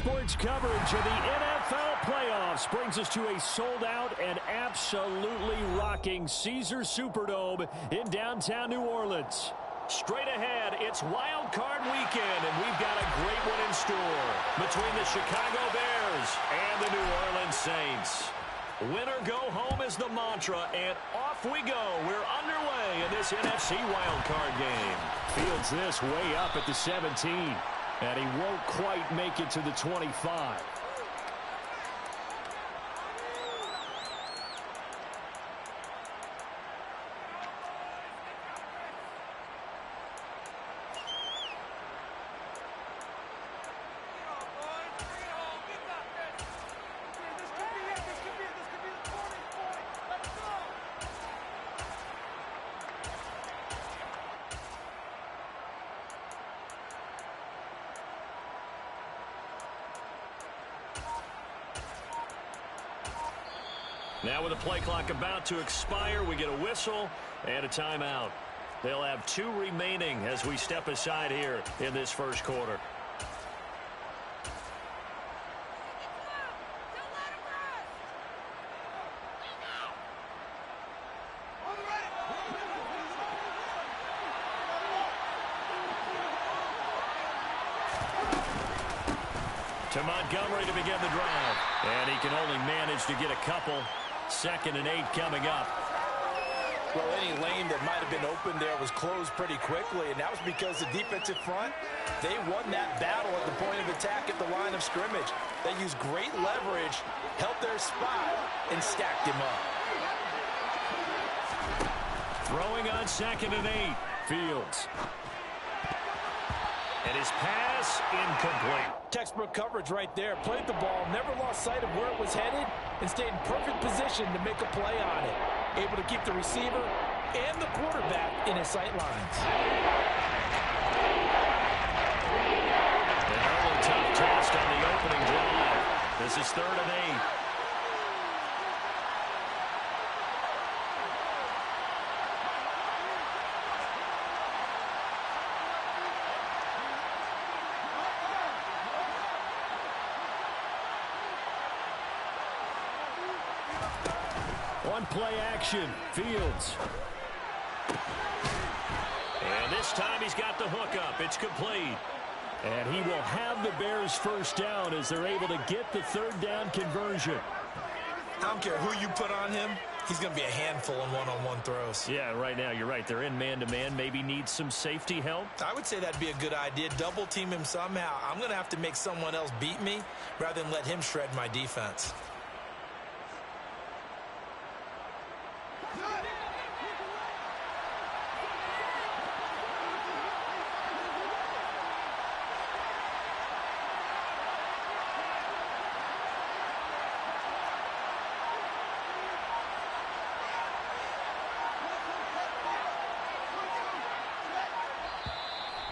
sports coverage of the NFL playoffs brings us to a sold-out and absolutely rocking Caesars Superdome in downtown New Orleans. Straight ahead, it's Wildcard weekend, and we've got a great one in store between the Chicago Bears and the New Orleans Saints. Win or go home is the mantra, and off we go. We're underway in this NFC wildcard game. Fields this way up at the 17, and he won't quite make it to the 25. Now with the play clock about to expire, we get a whistle and a timeout. They'll have 2 remaining as we step aside here in this first quarter. To Montgomery to begin the drive. And he can only manage to get a couple. 2nd and 8 coming up. Well, any lane that might have been open there was closed pretty quickly, and that was because the defensive front, they won that battle at the point of attack at the line of scrimmage. They used great leverage, held their spot, and stacked him up. Throwing on 2nd and 8. Fields. And his pass incomplete. Textbook coverage right there. Played the ball, never lost sight of where it was headed, and stayed in perfect position to make a play on it. Able to keep the receiver and the quarterback in his sight lines. An early tough test on the opening drive. This is 3rd and 8. On play action, Fields. And this time he's got the hookup. It's complete. And he will have the Bears first down as they're able to get the 3rd down conversion. I don't care who you put on him. He's going to be a handful in one-on-one throws. Yeah, right now you're right. They're in man-to-man. Maybe need some safety help. I would say that'd be a good idea. Double team him somehow. I'm going to have to make someone else beat me rather than let him shred my defense.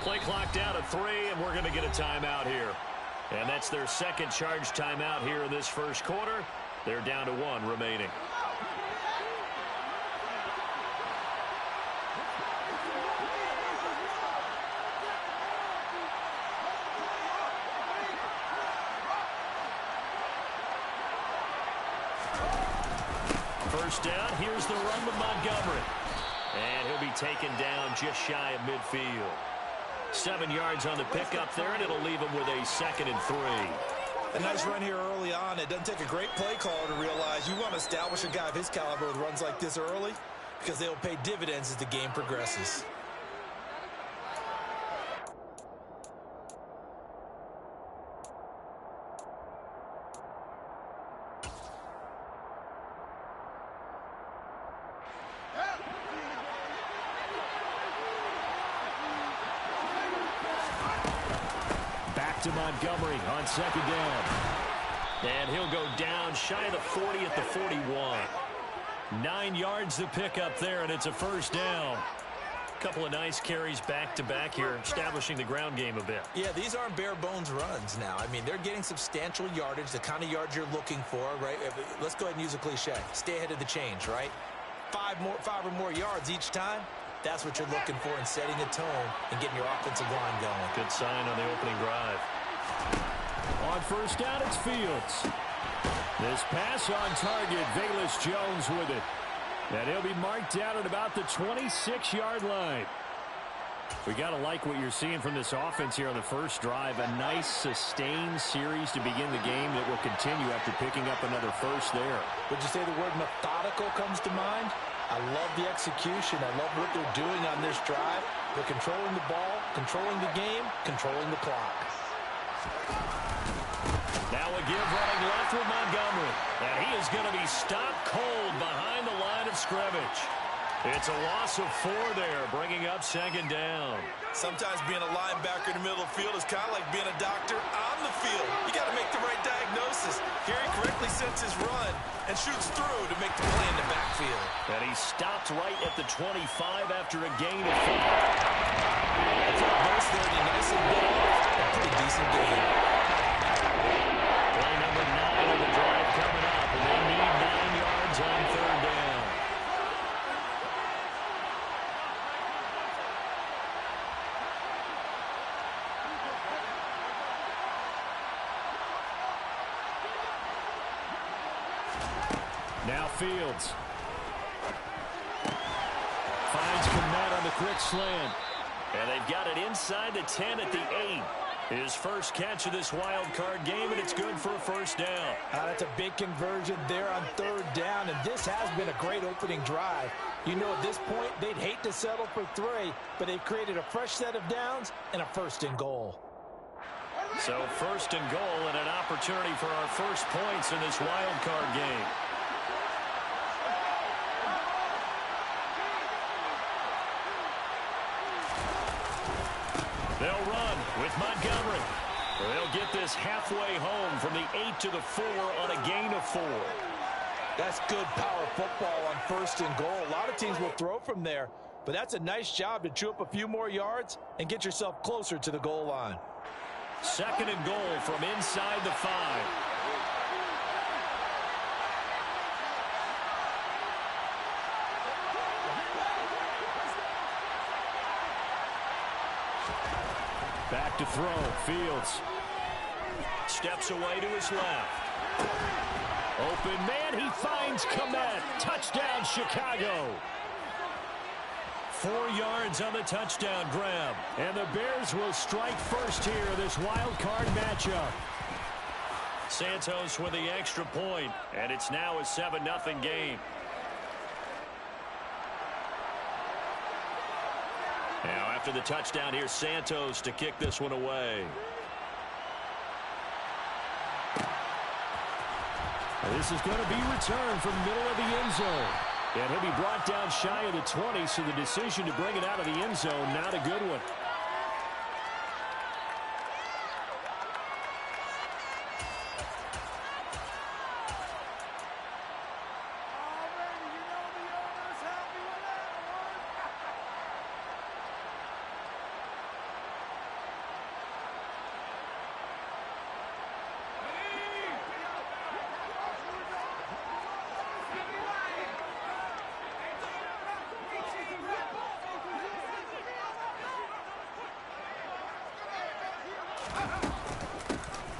Play clock down to 3, and we're going to get a timeout here. And that's their 2nd charge timeout here in this first quarter. They're down to 1 remaining. First down, here's the run with Montgomery. And he'll be taken down just shy of midfield. 7 yards on the pickup there, and it'll leave him with a 2nd and 3. A nice run here early on. It doesn't take a great play caller to realize you want to establish a guy of his caliber with runs like this early because they'll pay dividends as the game progresses. To Montgomery on 2nd down. And he'll go down shy of the 40 at the 41. 9 yards to pick up there, and it's a first down. Couple of nice carries back-to-back here, establishing the ground game a bit. Yeah, these aren't bare-bones runs now. I mean, they're getting substantial yardage, the kind of yards you're looking for, right? Let's go ahead and use a cliche. Stay ahead of the change, right? 5 or more yards each time. That's what you're looking for in setting a tone and getting your offensive line going. Good sign on the opening drive. On on first down, it's Fields. This pass on target, Velus Jones with it. And he'll be marked down at about the 26-yard line. We got to like what you're seeing from this offense here on the first drive. A nice, sustained series to begin the game that will continue after picking up another first there. Would you say the word methodical comes to mind? I love the execution. I love what they're doing on this drive. They're controlling the ball, controlling the game, controlling the clock. Now a give running left with Montgomery. And he is going to be stopped cold behind the line of scrimmage. It's a loss of 4 there, bringing up second down. Sometimes being a linebacker in the middle of the field is kind of like being a doctor on the field. You got to make the right diagnosis. Here he correctly sets his run and shoots through to make the play in the backfield. And he stopped right at the 25 after a gain of 5. I thought most 30 nice and bit off. A pretty decent game. Play number 9 of the drive coming up, and they need 9 yards on third down. Now Fields. Finds Komet on the quick slant. And they've got it inside the 10 at the 8. His first catch of this wild card game, and it's good for a first down. That's a big conversion there on third down, and this has been a great opening drive. You know, at this point, they'd hate to settle for 3, but they've created a fresh set of downs and a first and goal. So first and goal and an opportunity for our first points in this wild card game. They'll run with Montgomery. They'll get this halfway home from the 8 to the 4 on a gain of 4. That's good power football on first and goal. A lot of teams will throw from there, but that's a nice job to chew up a few more yards and get yourself closer to the goal line. Second and goal from inside the 5. Back to throw. Fields steps away to his left. Open man. He finds Komet. Touchdown, Chicago. 4 yards on the touchdown grab. And the Bears will strike first here in this wild card matchup. Santos with the extra point, and it's now a 7-0 game. Now after the touchdown, here's Santos to kick this one away. This is going to be returned from middle of the end zone. And he'll be brought down shy of the 20, so the decision to bring it out of the end zone, not a good one.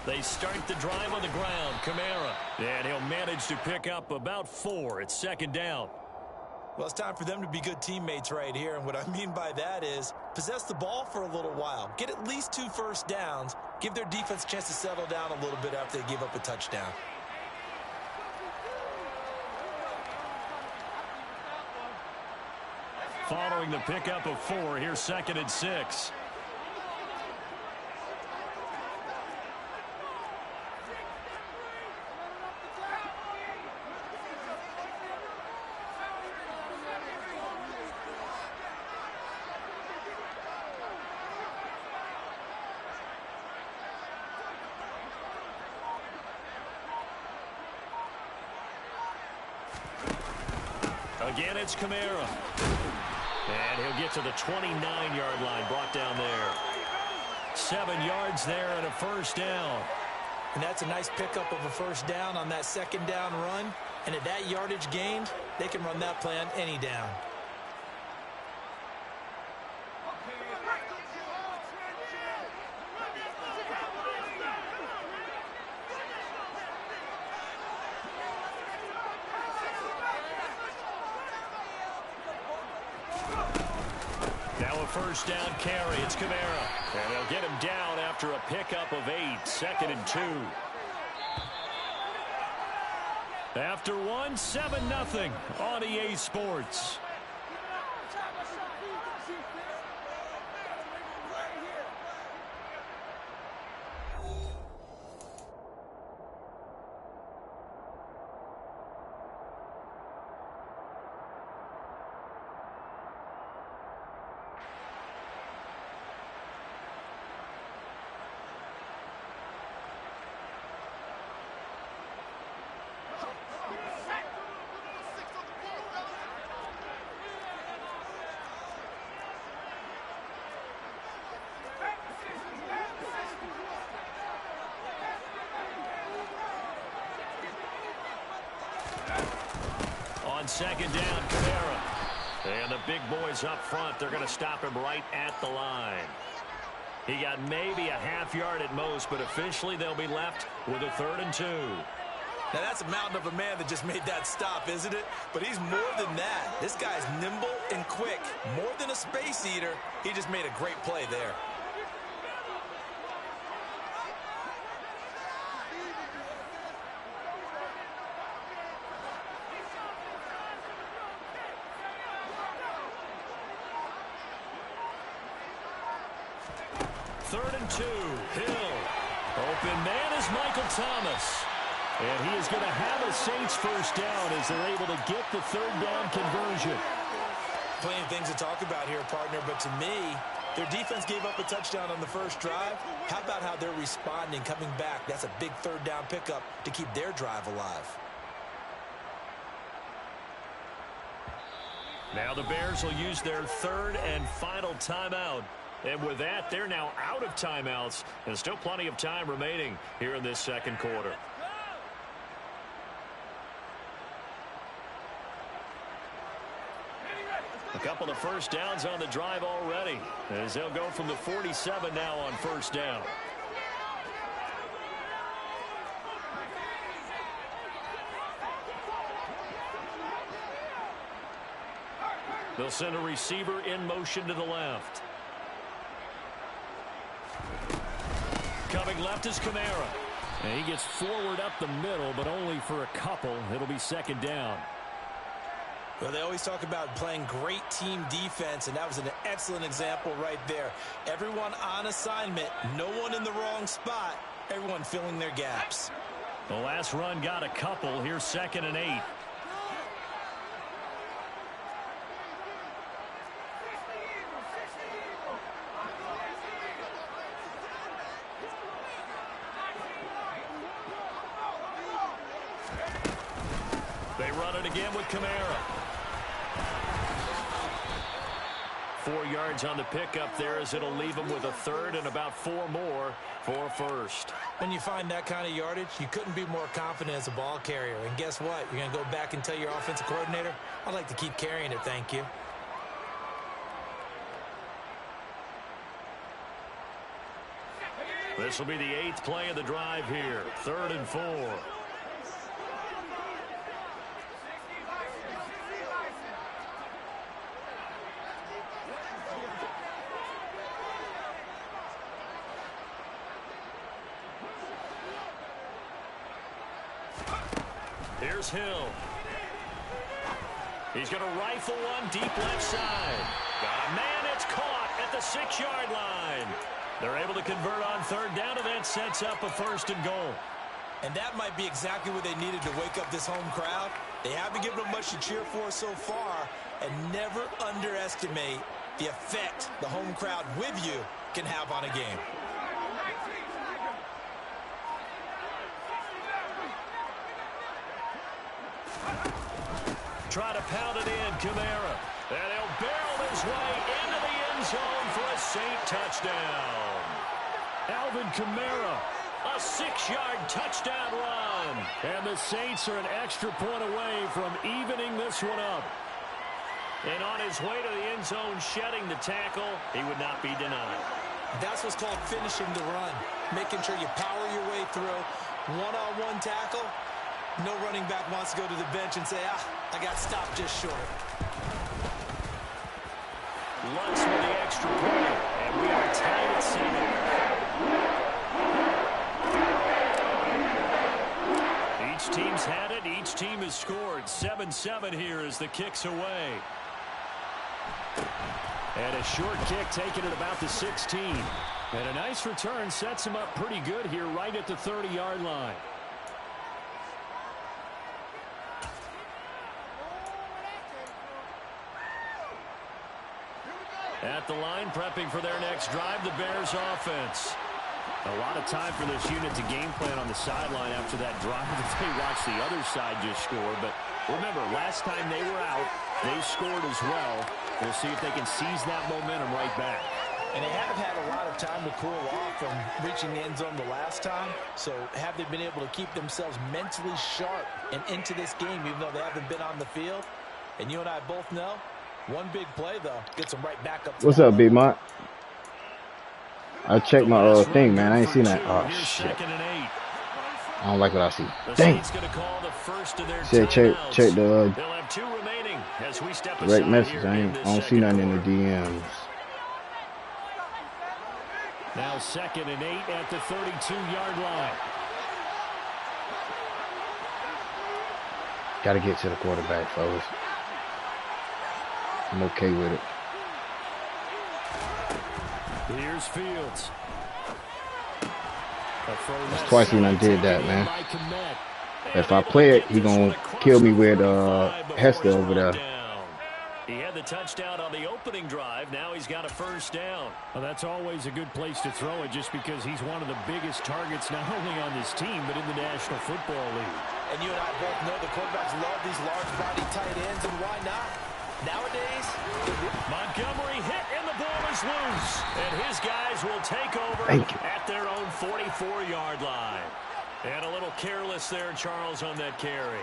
They start the drive on the ground. Kamara. And he'll manage to pick up about 4. It's second down. Well, it's time for them to be good teammates right here. And what I mean by that is possess the ball for a little while. Get at least 2 first downs. Give their defense a chance to settle down a little bit after they give up a touchdown. Following the pickup of 4, here's second and 6. Again, it's Kamara. And he'll get to the 29-yard line, brought down there. 7 yards there and a first down. And that's a nice pickup of a first down on that second down run. And at that yardage gained, they can run that play on any down. first down carry. It's Kamara. And they'll get him down after a pickup of 8. 2nd and 2. After 1, 7-0 on EA Sports. On 2nd down, Kamara. And the big boys up front, they're going to stop him right at the line. He got maybe a half yard at most, but officially they'll be left with a 3rd and 2. Now, that's a mountain of a man that just made that stop, isn't it? But he's more than that. This guy's nimble and quick. More than a space eater, he just made a great play there. Third and 2. Hill. Open man is Michael Thomas. And he is going to have a Saints first down as they're able to get the 3rd down conversion. Plenty of things to talk about here, partner, but to me, their defense gave up a touchdown on the first drive. How about how they're responding, coming back? That's a big 3rd down pickup to keep their drive alive. Now the Bears will use their 3rd and final timeout. And with that, they're now out of timeouts. And still plenty of time remaining here in this 2nd quarter. A couple of first downs on the drive already, as they'll go from the 47 now on first down. They'll send a receiver in motion to the left. Coming left is Kamara. And he gets forward up the middle, but only for a couple. It'll be 2nd down. Well, they always talk about playing great team defense, and that was an excellent example right there. Everyone on assignment, no one in the wrong spot, everyone filling their gaps. The last run got a couple. Here's 2nd and 8. They run it again with Kamara. 4 yards on the pickup there as it'll leave them with a 3rd and about 4 more for first. When you find that kind of yardage, you couldn't be more confident as a ball carrier. And guess what? You're going to go back and tell your offensive coordinator, I'd like to keep carrying it, thank you. This will be the 8th play of the drive here. 3rd and 4. Here's Hill. He's going to rifle one deep left side. Got a man, it's caught at the 6-yard line. They're able to convert on 3rd down, and that sets up a 1st and goal. And that might be exactly what they needed to wake up this home crowd. They haven't given them much to cheer for so far, and never underestimate the effect the home crowd with you can have on a game. Try to pound it in, Kamara. And he'll barrel his way into the end zone for a Saint touchdown. Alvin Kamara, a 6-yard touchdown run. And the Saints are an extra point away from evening this one up. And on his way to the end zone, shedding the tackle, he would not be denied. That's what's called finishing the run. Making sure you power your way through. One-on-one tackle. No running back wants to go to the bench and say, I got stopped just short. Lutz with the extra point. And we are tied at 7. Each team's had it. Each team has scored. 7-7 here as the kick's away. And a short kick taken at about the 16. And a nice return sets him up pretty good here right at the 30-yard line. At the line, prepping for their next drive, the Bears offense. A lot of time for this unit to game plan on the sideline after that drive that they watched the other side just score. But remember, last time they were out, they scored as well. We'll see if they can seize that momentum right back. And they haven't had a lot of time to cool off from reaching the end zone the last time. So have they been able to keep themselves mentally sharp and into this game, even though they haven't been on the field? And you and I both know, one big play, though, gets them right back up. What's up, Big Mont? I checked my thing, man. I ain't seen that. Oh, shit. I don't like what I see. Dang. Said check the direct message. I don't see nothing in the DMs. Now 2nd and 8 at the 32-yard line. Got to get to the quarterback, fellas. I'm okay with it. Here's Fields. That's twice he done did that, man. If I play it, he gonna kill me with Hester over there. He had the touchdown on the opening drive. Now he's got a first down. Well, that's always a good place to throw it just because he's one of the biggest targets not only on this team but in the National Football League. And you and I both know the quarterbacks love these large body tight ends, and why not? Nowadays, Montgomery hit and the ball is loose. And his guys will take over at their own 44-yard line. And a little careless there, Charles, on that carry.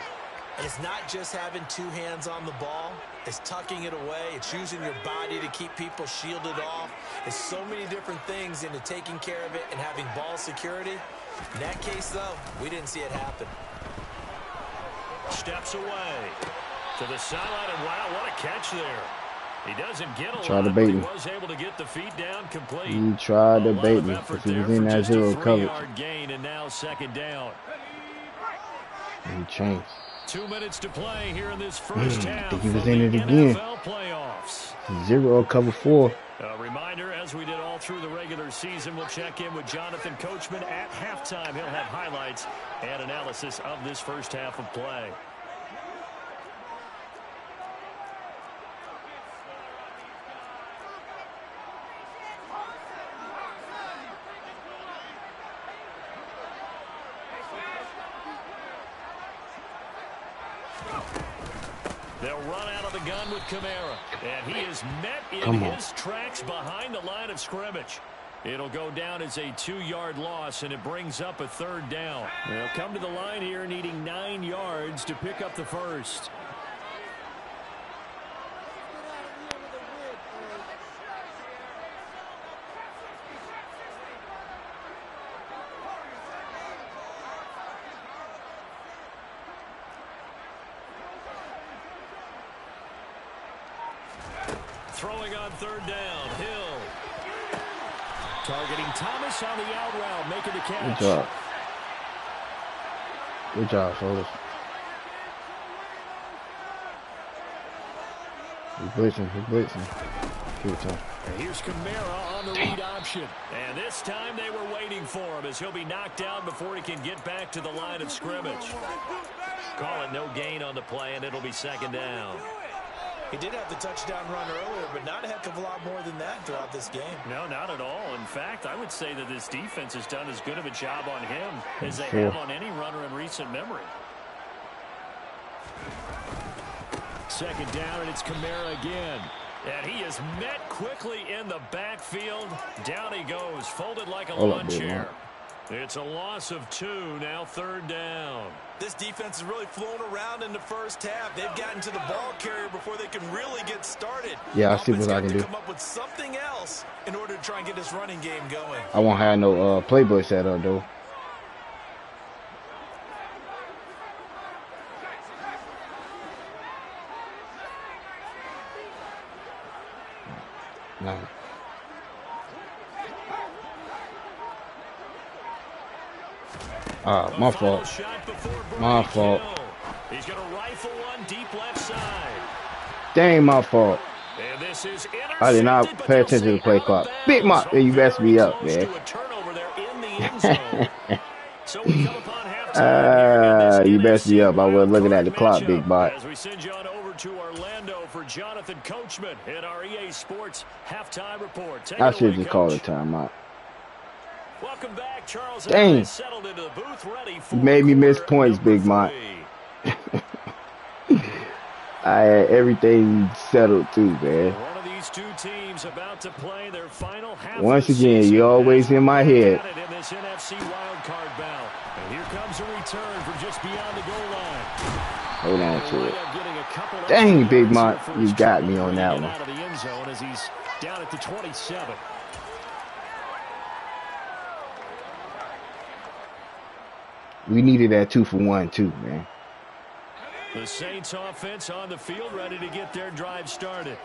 And it's not just having two hands on the ball. It's tucking it away. It's using your body to keep people shielded off. It's so many different things into taking care of it and having ball security. In that case, though, we didn't see it happen. Steps away to the sideline, and wow, what a catch there. He doesn't get a Tried lot, to bait but he me. was able to get the feet down complete. He tried to bait me because he was in that zero coverage. Gain, and now 2nd down. He changed. 2 minutes to play here in this first half. I think he was in it again. Zero cover 4. A reminder, as we did all through the regular season, we'll check in with Jonathan Coachman at halftime. He'll have highlights and analysis of this first half of play. They'll run out of the gun with Kamara. And he is met in his tracks behind the line of scrimmage. It'll go down as a 2-yard loss, and it brings up a 3rd down. They'll come to the line here needing 9 yards to pick up the first. Throwing on 3rd down, Hill. Targeting Thomas on the out route, making the catch. Good job. Good job, fellas. He's blitzing, Good time. Here's Kamara on the read option. And this time they were waiting for him as he'll be knocked down before he can get back to the line of scrimmage. Call it no gain on the play, and it'll be 2nd down. He did have the touchdown run earlier, but not a heck of a lot more than that throughout this game. No, not at all. In fact, I would say that this defense has done as good of a job on him as they have on any runner in recent memory. 2nd down, and it's Kamara again. And he is met quickly in the backfield. Down he goes, folded like a lawn chair. It's a loss of 2, now 3rd down. This defense has really flown around in the first half. They've gotten to the ball carrier before they can really get started. Yeah, I see what I can do. Come up with something else in order to try and get this running game going. I won't have no playbook set up, though. No. My fault. My fault. He's going to rifle one deep left side. Dang, my fault. And this is I did not pay attention to the play clock. Big Mop, you messed me up, man. So we come upon halftime. You messed me up. I wasn't looking at the clock, Big Bot. As we send you on over to Orlando for Jonathan Coachman in our EA Sports halftime report. I should just call the timeout. Welcome back, Charles. Dang. Settled into the booth, ready for You made me miss points, Big Mott. I had everything settled too, man. One of these two teams about to play their final half. Once again, you're always in my head. In this NFC Wildcard bout. And here comes a return from just beyond the goal line. Hold on to it. Dang, Big Mott, you got me on that one. Out of the end zone as he's down at the 27. We needed that 2-for-1 too, man. The Saints offense on the field, ready to get their drive started.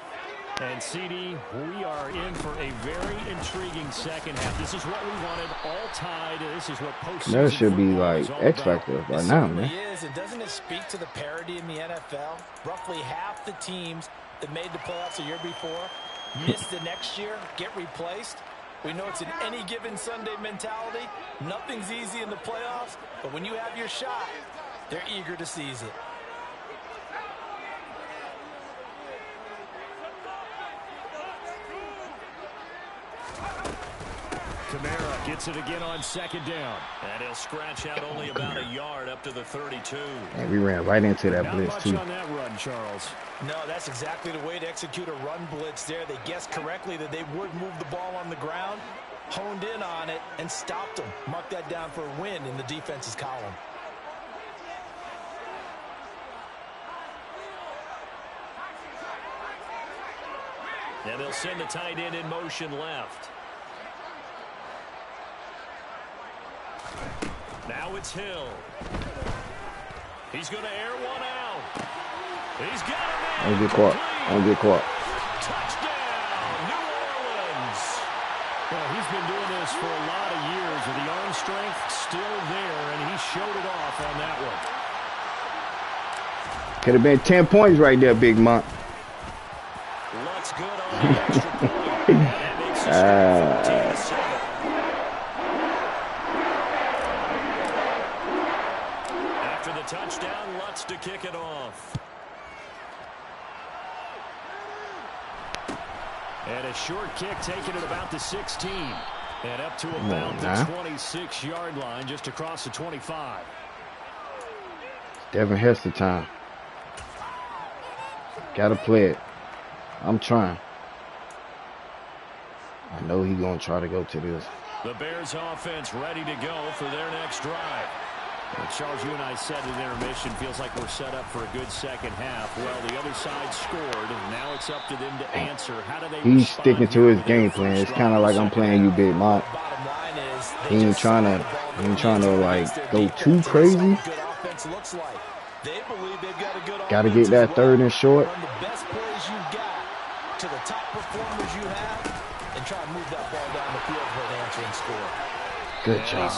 And CD, we are in for a very intriguing second half. This is what we wanted, all tied. This is what postseason That should be like X Factor by now, man. It is, and doesn't it speak to the parity in the NFL? Roughly half the teams that made the playoffs a year before miss the next year, get replaced. We know it's an any given Sunday mentality. Nothing's easy in the playoffs, but when you have your shot, they're eager to seize it. Kamara gets it again on second down. And he'll scratch out only about a yard up to the 32. And we ran right into that blitz, too. Not much on that run, Charles. No, that's exactly the way to execute a run blitz there. They guessed correctly that they would move the ball on the ground, honed in on it, and stopped them. Mark that down for a win in the defense's column. And they'll send the tight end in motion left. Now it's Hill. He's going to air one out. He's got it. Don't get caught. Don't get caught. Touchdown, New Orleans. Well, he's been doing this for a lot of years with the arm strength still there, and he showed it off on that one. Could have been 10 points right there, Big Mont. Looks good on the extra point. That makes it 14-7. After the touchdown, Lutz to kick it off. And a short kick taken at about the 16. And up to about the 26-yard line, just across the 25. Devin Hester time. Gotta play it. I'm trying. I know he's gonna try to go to this. The Bears offense ready to go for their next drive. Well, Charles, you and I said in intermission, feels like we're set up for a good second half. Well, the other side scored. Now it's up to them to answer. How do they He's sticking to his game plan. It's kind of like I'm playing you, Big Mont. He ain't trying to like go too crazy. Got to get that third and short. Run the best plays you got to the top performers you have, and try to move that ball down the field for an answering score. Good job.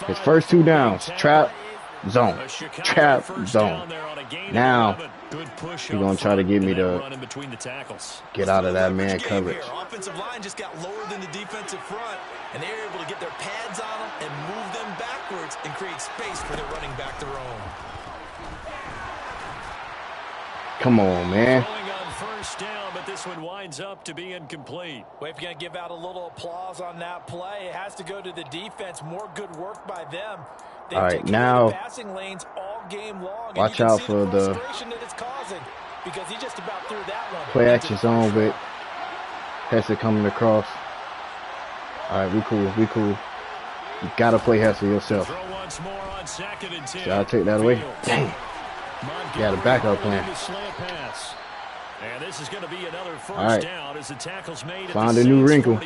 His first two downs. Trap, zone. Trap, zone. Now, he's going to try to get me to get out of that man coverage. Offensive line just got lower than the defensive front, and they were able to get their pads on them and move them backwards and create space for their running back to roam. Come on, man. First down, but this one winds up to be incomplete. Well, if you're going to give out a little applause on that play, it has to go to the defense. More good work by them. All right, now passing lanes all game long. Watch out for the because he just about threw that one. Play action zone with Hester coming across. All right, we cool. We cool. You got to play Hester yourself. Should I take that away? Dang. You got a backup plan. And this is going to be another first down as the tackle's made Find a new wrinkle.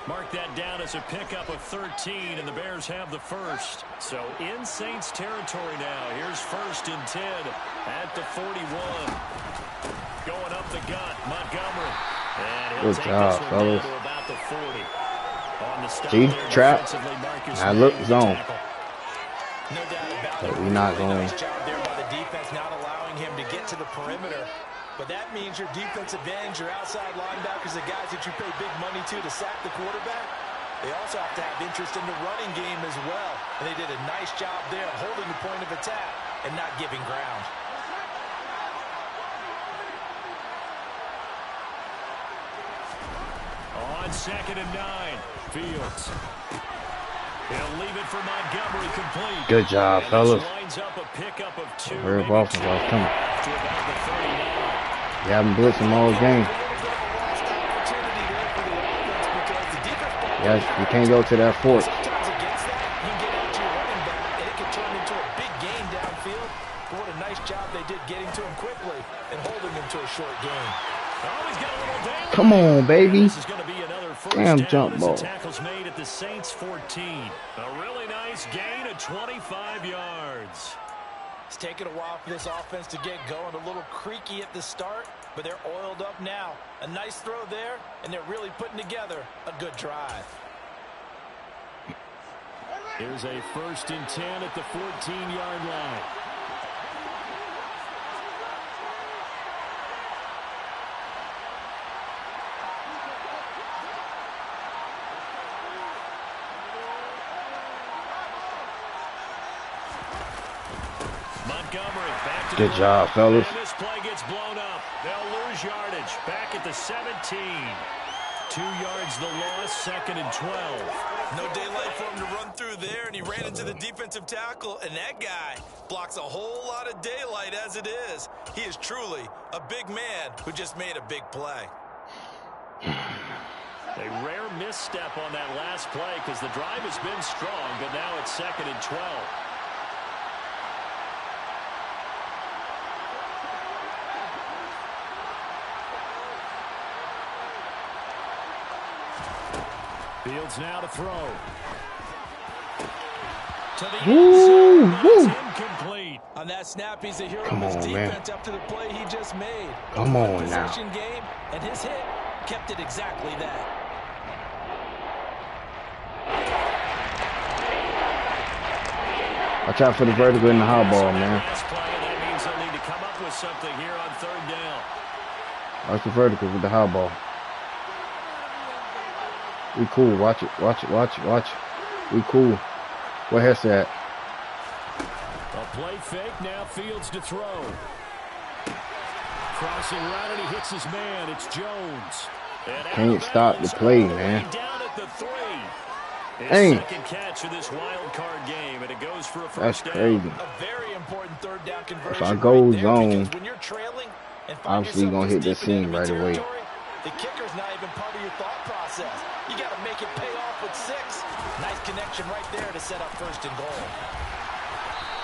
Mark that down as a pickup of 13, and the Bears have the first. So in Saints territory now. Here's 1st and 10 at the 41. Going up the gut, Montgomery. And he'll take this one down to about the 40. On the stop See, there, trap. I look zone. No doubt about But it. we're not going. Nice job there by the defense, not allowing him to get to the perimeter. But that means your defensive ends, your outside linebackers, the guys that you pay big money to sack the quarterback, they also have to have interest in the running game as well. And they did a nice job there holding the point of attack and not giving ground. On 2nd and 9, Fields. He'll leave it for Montgomery complete. Good job, fellas. Lines up a pickup of 2. Very offense, I was coming. To about the 39. You haven't blitzed them all game. Yes, you can't go to that fourth. Sometimes against that, you can get out to your running back, and it can turn into a big game downfield. But what a nice job they did getting to him quickly and holding him to a short game. Come on, baby. This is going to be another first Damn down jump as ball. the tackle's made at the Saints 14. A really nice gain of 25 yards. It's taken a while for this offense to get going. A little creaky at the start, but they're oiled up now. A nice throw there, and they're really putting together a good drive. Here's a 1st and 10 at the 14-yard line. Montgomery back to Good job, fellas. And this play gets blown up. They'll lose yardage. Back at the 17. 2 yards the loss, 2nd and 12. No daylight for him to run through there, and he ran into the defensive tackle, and that guy blocks a whole lot of daylight as it is. He is truly a big man who just made a big play. A rare misstep on that last play because the drive has been strong, but now it's 2nd and 12. Fields now to throw. To the end zone, but it's incomplete. On that snap, he's a hero Come of his on, man. defense after the play he just made. Come on now. Possession game, and his hit kept it exactly that. Watch out for the vertical in the high ball, man. Last play, and that means they'll need to come up with something here on 3rd down. Watch the vertical with the high ball. We cool. Watch it. Watch it. Watch it. Watch it. We cool. What has that? A play fake. Now Fields to throw. Crossing right, and he hits his man. It's Jones. And Can't stop the play, man. Down at the 3. His Dang. second catch of this wild card game, and it goes for a That's first down. crazy. A very important 3rd down conversion. If I go right there, zone, because when you're trailing and find obviously you're yourself gonna hit this that deep in seam enemy right away. territory, the kicker's not even part of your thought process. You got to make it pay off with 6. Nice connection right there to set up 1st and goal.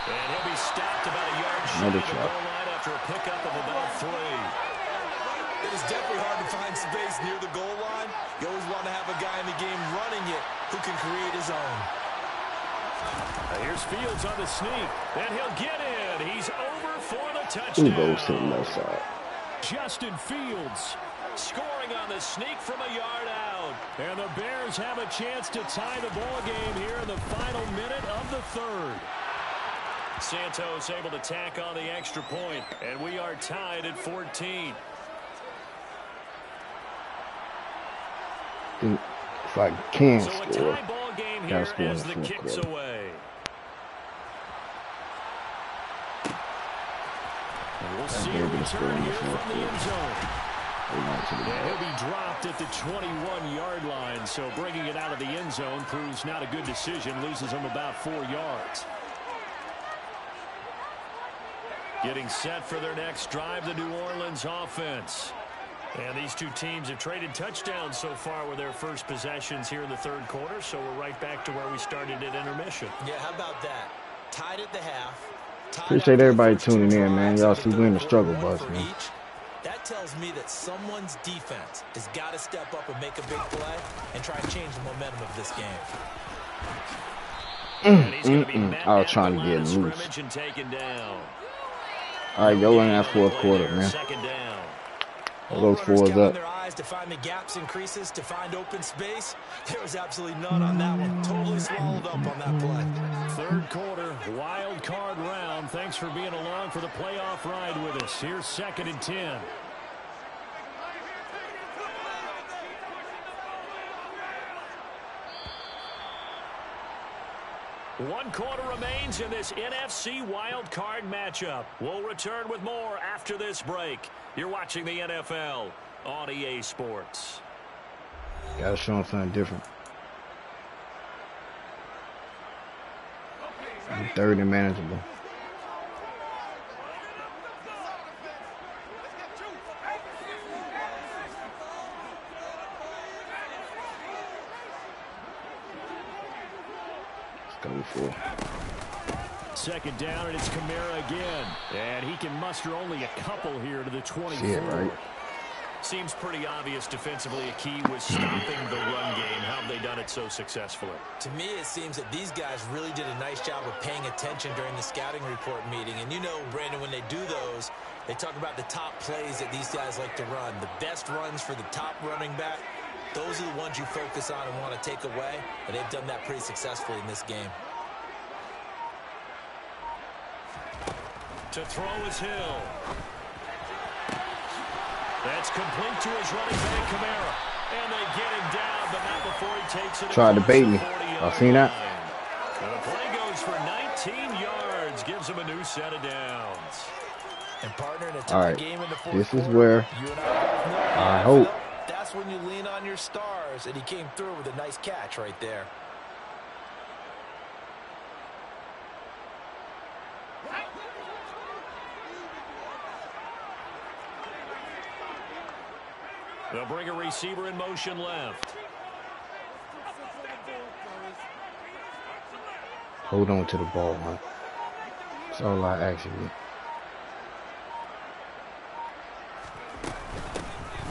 And he'll be stopped about a yard short of the goal line after a pickup of about 3. It is definitely hard to find space near the goal line. You always want to have a guy in the game running it who can create his own. Here's Fields on the sneak, and he'll get in. He's over for the touchdown. Who goes to the left side? Justin Fields scoring on the sneak from a yard out. And the Bears have a chance to tie the ball game here in the final minute of the 3rd. Santos able to tack on the extra point, and we are tied at 14. If I can So a score, tie ball game gotta here score in as the the fourth kick's quarter. away. And we'll see a maybe the score return in the here fourth from the end zone. quarter. And he'll be dropped at the 21-yard line, so bringing it out of the end zone proves not a good decision, loses him about 4 yards. Getting set for their next drive, the New Orleans offense. And these two teams have traded touchdowns so far with their first possessions here in the 3rd quarter, so we're right back to where we started at intermission. Yeah, how about that? Tied at the half. Appreciate everybody tuning in, man. Y'all see we in the struggle bus, man. That tells tells me that someone's defense has got to step up and make a big play and try and change the momentum of this game. I was trying to get loose. All right, go in that fourth quarter, man. Those fours up. Their eyes to find the gaps and creases, to find open space. There was absolutely none on that one. Totally swallowed up on that play. Third quarter, wild card round. Thanks for being along for the playoff ride with us. Here's 2nd and 10. One quarter remains in this NFC wildcard matchup. We'll return with more after this break. You're watching the NFL on EA Sports. Gotta show them something different. 3rd and manageable. Go for 2nd down, and it's Kamara again. And he can muster only a couple here to the 24. See it, right? Seems pretty obvious defensively a key was stopping the run game. How have they done it so successfully? To me, it seems that these guys really did a nice job of paying attention during the scouting report meeting. And you know, Brandon, when they do those, they talk about the top plays that these guys like to run. The best runs for the top running back. Those are the ones you focus on and want to take away, and they've done that pretty successfully in this game. To throw is Hill. That's complete to his running back, Kamara. And they get him down, but not before he takes it. Tried to bait me. I've seen that. The play goes for 19 yards. Gives him a new set of downs. And partner, in a tie game in the fourth this is where I hope. That's when you lean on your stars, and he came through with a nice catch right there. They'll bring a receiver in motion left. Hold on to the ball, man. That's all I ask you.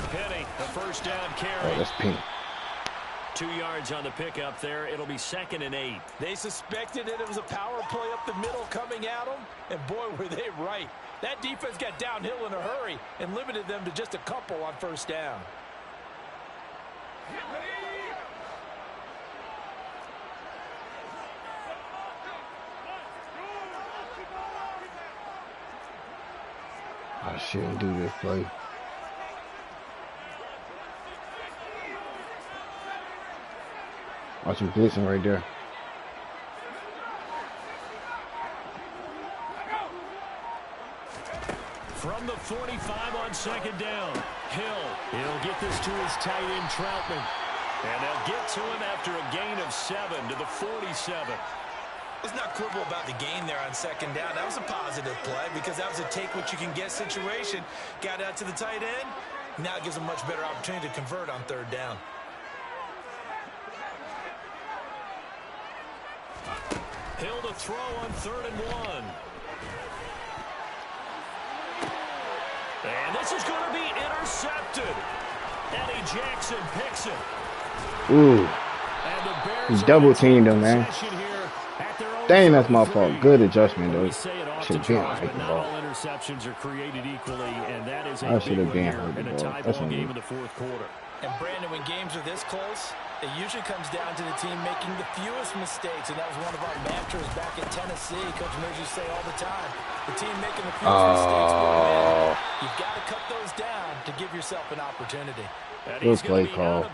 Penny, the first down carry. Oh, that's Penny. 2 yards on the pickup there. It'll be 2nd and 8. They suspected that it was a power play up the middle coming at them, and boy, were they right. That defense got downhill in a hurry and limited them to just a couple on first down. I shouldn't do this play. Watch him blitzing right there. From the 45 on 2nd down. Hill, he'll get this to his tight end, Troutman. And they'll get to him after a gain of 7 to the 47. Let's not quibble about the gain there on 2nd down. That was a positive play because that was a take-what-you-can-get situation. Got out to the tight end. Now it gives them a much better opportunity to convert on 3rd down. Hill to throw on 3rd and 1. And this is going to be intercepted. Eddie Jackson picks it. Ooh. He double-teamed him, man. Dang, that's my fault. Good adjustment, though. Should have been hit the ball. Interceptions are created equally, and that is I should have been hit the in a ball. tie That's ball on game me. in the 4th quarter. And Brandon, when games are this close, it usually comes down to the team making the fewest mistakes, and that was one of our mantras back at Tennessee. Coach Mears used to say all the time, the team making the fewest mistakes will win. You've got to cut those down to give yourself an opportunity. Good play call.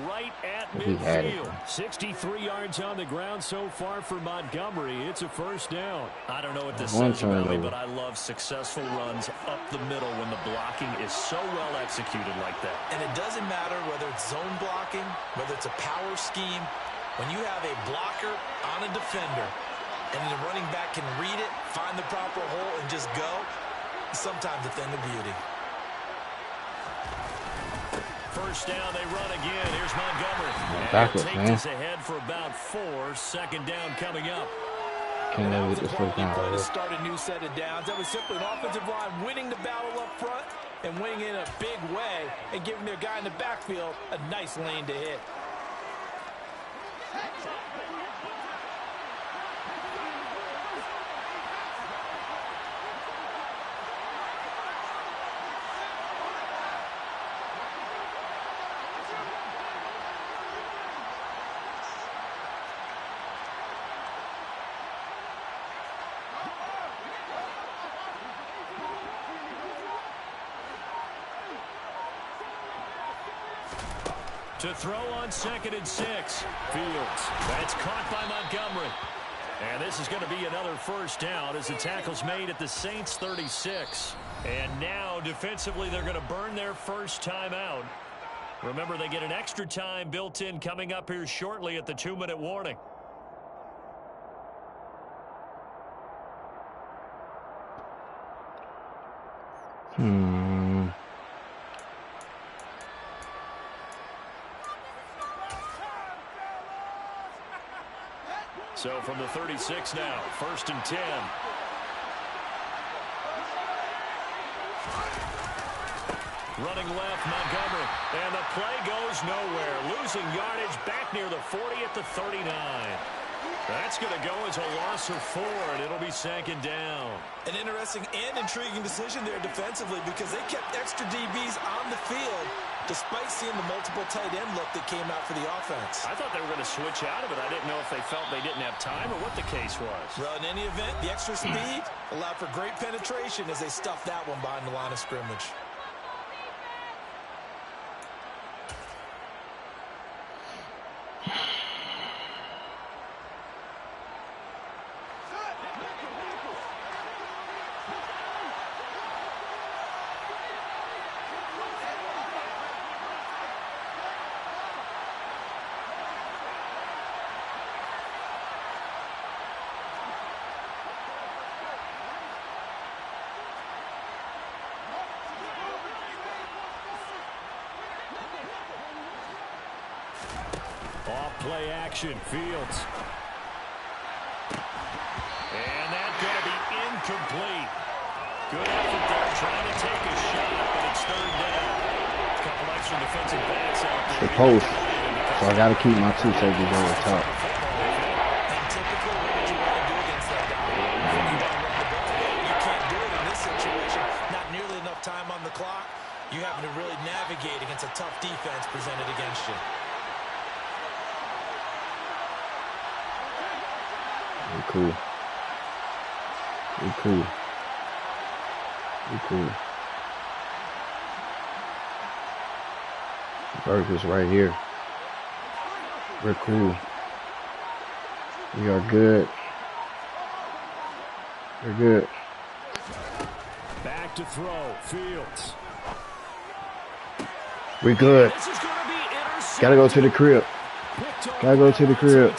Right at midfield. 63 yards on the ground so far for Montgomery. It's a first down. I don't know what this says about me, but I love successful runs up the middle when the blocking is so well executed like that. And it doesn't matter whether it's zone blocking, whether it's a power scheme. When you have a blocker on a defender and the running back can read it, find the proper hole, and just go, sometimes a thing of beauty. First down, they run again. Here's Montgomery. Backwards, take this ahead for about 4. 2nd down coming up. Can't never get this first down. To start a new set of downs. That was simply an offensive line winning the battle up front and winning in a big way and giving their guy in the backfield a nice lane to hit. To throw on 2nd and 6. Fields. That's caught by Montgomery. And this is going to be another first down as the tackle's made at the Saints 36. And now defensively they're going to burn their first time out. Remember, they get an extra time built in coming up here shortly at the 2-minute warning. So from the 36 now, 1st and 10. Running left, Montgomery. And the play goes nowhere. Losing yardage back near the 40 at the 39. That's going to go as a loss of 4, and it'll be 2nd down. An interesting and intriguing decision there defensively because they kept extra DBs on the field despite seeing the multiple tight end look that came out for the offense. I thought they were going to switch out of it. I didn't know if they felt they didn't have time or what the case was. Well, in any event, the extra speed allowed for great penetration as they stuffed that one behind the line of scrimmage. Play action, Fields. And that's going to be incomplete. Good effort there, trying to take a shot, but it's 3rd down. A couple extra defensive backs out there. The post. So I got to keep my 2 safeties over the top. And typically, what would you want to do against that guy? You want to run the ball, but you can't do it in this situation. Not nearly enough time on the clock. You having to really navigate against a tough defense presented against you. We cool. We cool. We cool. Burgers right here. We're cool. We are good. We're good. Back to throw. Fields. We good. Gotta go to the crib. Gotta go to the crib.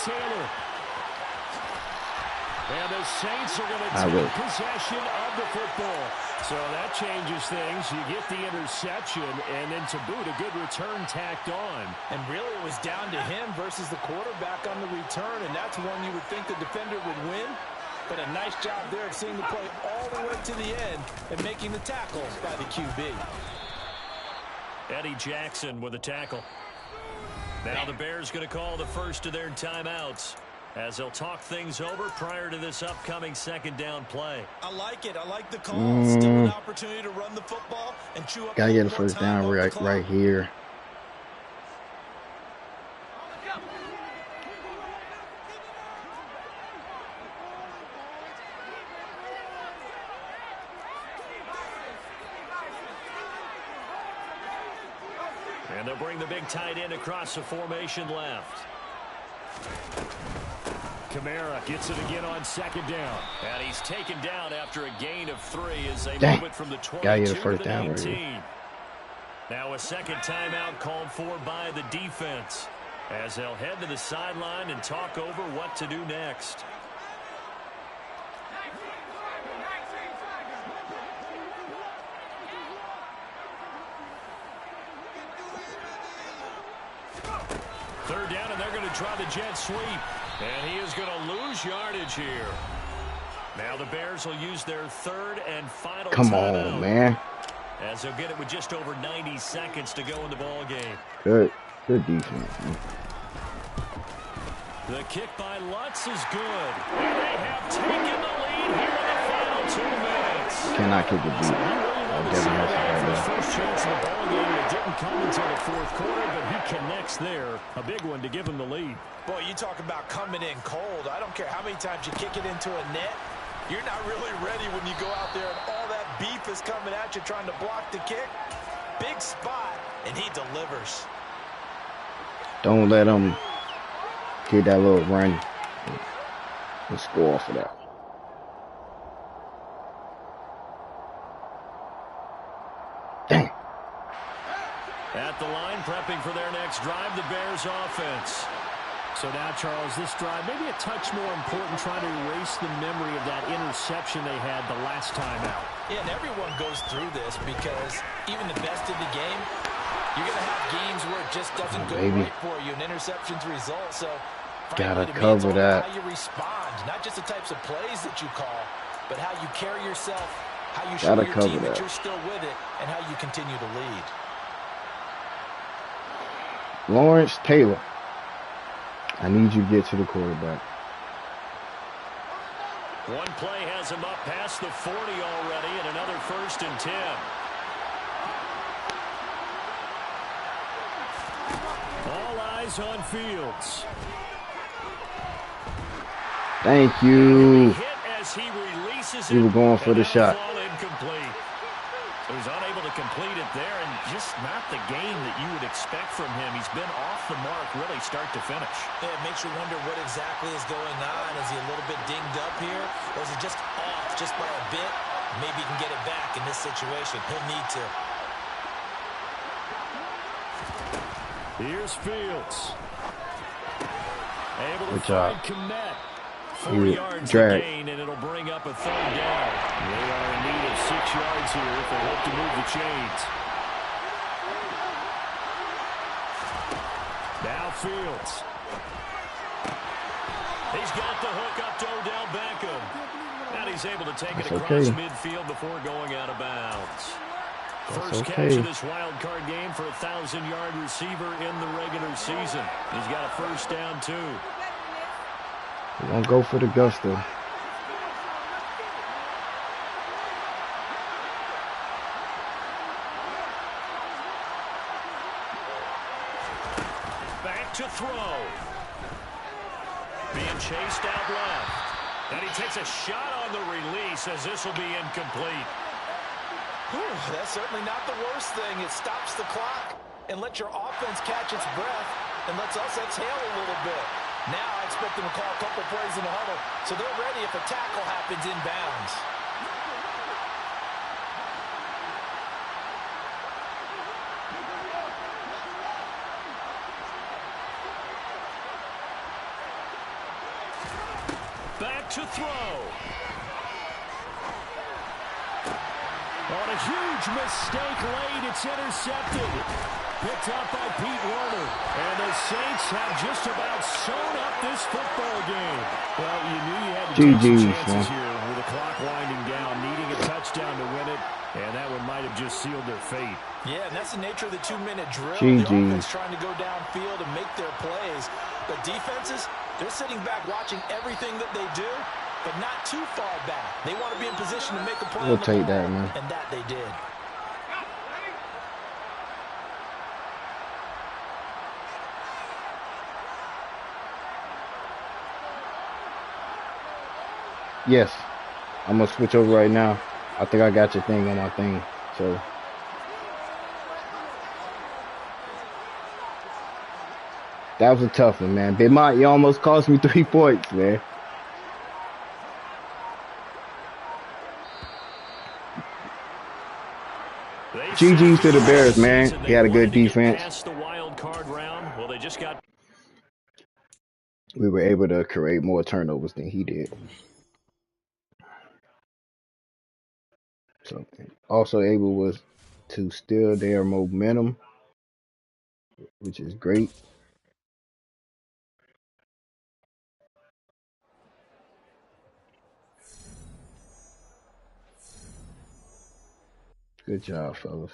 Saints are going to take possession of the football. So that changes things. You get the interception, and then to boot, a good return tacked on. And really, it was down to him versus the quarterback on the return, and that's one you would think the defender would win. But a nice job there of seeing the play all the way to the end and making the tackle by the QB. Eddie Jackson with a tackle. Now the Bears going to call the first of their timeouts, as they'll talk things over prior to this upcoming 2nd down play. I like it. I like the call. Still an opportunity to run the football and chew up. Gotta get a first down right here. And they'll bring the big tight end across the formation left. Kamara gets it again on 2nd down. And he's taken down after a gain of 3 as they move it from the 22 to the 19. Now a 2nd timeout called for by the defense, as they'll head to the sideline and talk over what to do next. Third down, and they're going to try the jet sweep. And he is going to lose yardage here. Now the Bears will use their 3rd and final Come timeout. on, man. As he'll get it with just over 90 seconds to go in the ball game. Good defense. Man. The kick by Lutz is good. And they have taken the lead here in the final 2 minutes. Cannot kick the beat. His first chance in the ball game, it didn't come until the fourth quarter, but he connects there. A big one to give him the lead. Boy, you talk about coming in cold. I don't care how many times you kick it into a net. You're not really ready when you go out there and all that beef is coming at you trying to block the kick. Big spot, and he delivers. Don't let him get that little run and score off of that. Dang. At the line, prepping for their next drive, the Bears offense. So now, Charles, this drive, maybe a touch more important, trying to erase the memory of that interception they had the last time out. Yeah, and everyone goes through this because even the best in the game, you're going to have games where it just doesn't go right for you, and interceptions result. So, gotta cover that. How you respond, not just the types of plays that you call, but how you carry yourself, how you show your team that you're still with it, and how you continue to lead. Lawrence Taylor, I need you to get to the quarterback. One play has him up past the 40 already, and another 1st and 10. All eyes on Fields. Thank you. You were going for the shot. Incomplete. He was unable to complete it there, and just not the game that you would expect from him. He's been off the mark really start to finish. Yeah, it makes you wonder what exactly is going on. Is he a little bit dinged up here, or is he just off just by a bit? Maybe he can get it back in this situation. He'll need to. Here's Fields. Able to Good job. Kmet. 4 yards to gain, and it'll bring up a 3rd down. They are in need of 6 yards here if they hope to move the chains. Now Fields. He's got the hook up to Odell Beckham. And he's able to take it across midfield before going out of bounds. First catch of this wild card game for a 1,000-yard receiver in the regular season. He's got a 1st down, too. We're going to go for the gusto. Back to throw. Being chased out left. And he takes a shot on the release as this will be incomplete. Whew, that's certainly not the worst thing. It stops the clock and lets your offense catch its breath and lets us exhale a little bit. Now I expect them to call a couple plays in the huddle, so they're ready if a tackle happens inbounds. Back to throw. On a huge mistake late, it's intercepted. Picked up by Pete Werner. And the Saints have just about sewn up this football game. Well, you knew you had to take some chances here with the clock winding down, needing a touchdown to win it. And that one might have just sealed their fate. Yeah, and that's the nature of the 2-minute drill. The offense trying to go downfield and make their plays. But defenses, they're sitting back watching everything that they do, but not too far back. They want to be in position to make a play. We'll take that, man. And that they did. Yes. I'm going to switch over right now. I think I got your thing on my thing. So. That was a tough one, man. Big Mont, you almost cost me 3 points, man. GG to the Bears, man. He had a good defense. We were able to create more turnovers than he did. So, also able was to steal their momentum, which is great. Good job, fellas.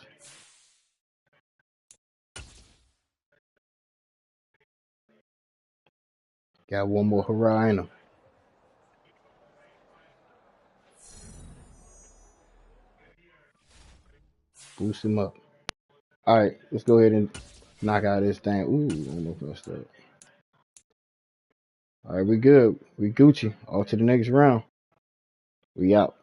Got one more hurrah in him. Boost him up. All right, let's go ahead and knock out this thing. Ooh, almost messed up. All right, we good. We Gucci. On to the next round. We out.